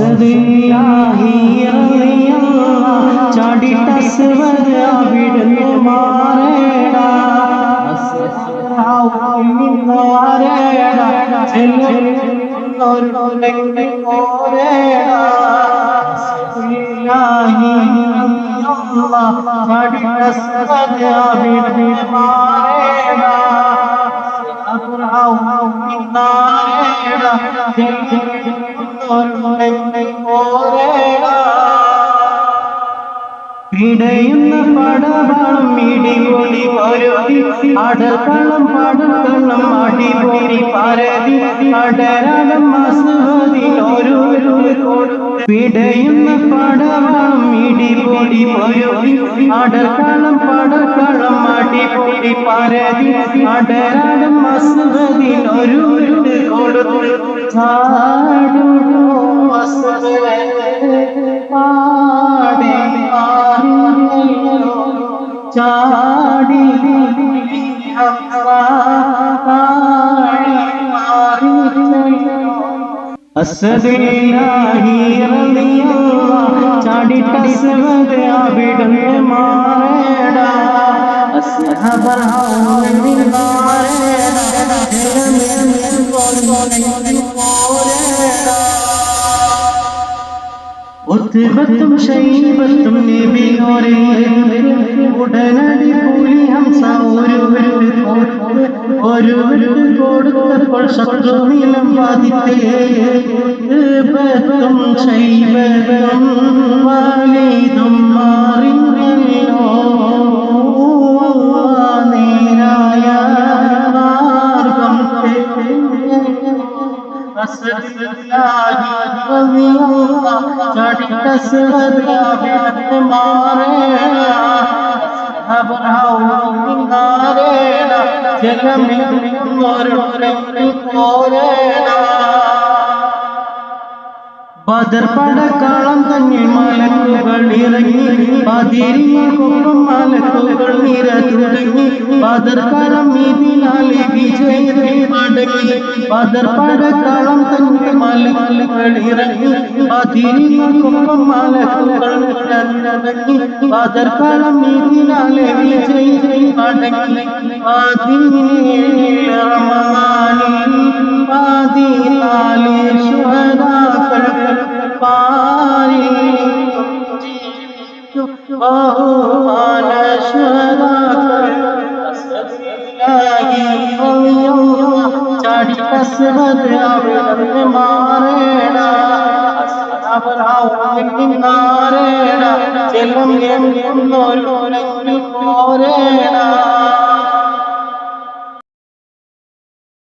അസ്ദില്ലാഹി റളിയല്ലാഹ് ചാടിട്ട അസ്വദ് അവിടുന്ന് മാറേടാ മാറേടാ ചെല്ലുന്നൊരുണ്ടെങ്കിൽ പോരേടാ അസ്ദില്ലാഹി റളിയല്ലാഹ് ചാടിട്ട അസ്വദ് അവിടുന്ന് മാറേടാ ഇടയുന്ന പടവളം ഇടിപൊളി പരുതി അടർക്കളം പടക്കളം അടിപൊളി പരതി അടരണം അസുവതിനൊരു പിടയുന്ന പടവളം ഇടിപൊളി പരുതി അടർക്കളം പടക്കളം അടിപൊളി പരതി അടരണം അസുവതിനൊരു കൊടുത്തു ചാടുന്നു പാടി ചാടി അസ്ദില്ലാഹി റളിയല്ലാഹ് ചാടിട്ട അസ്വദ് അവിടുന്ന് മാറേടാ അസ്ഹബൽ ഹൗലി മാറേടാ ഉത്ബത്തും ശൈബത്തും നബിയോരേ ഉടനടി പുലി ഹംസ ഒരു കൊടുത്തപ്പോൾ ശത്രു നിലം ബാധിത്തേ ഉത്ബത്തും ശൈബത്തും വാലിദും മാറിഞ്ഞല്ലോ നേരായ മാർഗം അസ്ദില്ലാഹി റളിയല്ലാഹ് ചാടിട്ട അസ്വദ് അവിടുന്ന് മാറേടാ അസ്ഹബൽ ഹൗലി മാറേടാ ജലമിന്നൊരുണ്ടെങ്കിൽ പോരേടാ ബദർ പടക്കളം തന്നിൽ മലക്കുകൾ ഇറങ്ങി ബദരീങ്ങൾക്കൊപ്പം മലക്കുകൾ നിര തുടങ്ങി ബദർ കളം ഇതിനാലെ വിജയത്തിൽ മടങ്ങി ബദർ പടക്കളം തന്നിൽ മലക്കുകൾ ഇറങ്ങി ബദരീങ്ങൾക്കൊപ്പം മലക്കുകൾ നിരങ്ങി ബദർ കളം ഇതിനാലെ വിജയത്തിൽ മടങ്ങി റമദാനിൽ പതിനാല് ശുഹദാക്കൾ ബഹുമാന ശുഹദാക്കൾ അസ്ദില്ലാഹി റളിയല്ലാഹ് ചാടിട്ട അസ്വദ് അവിടുന്ന് മാറേടാ അസ്ഹബൽ ഹൗലി മാറേടാ ജലം എന്നൊരു പോരേടാ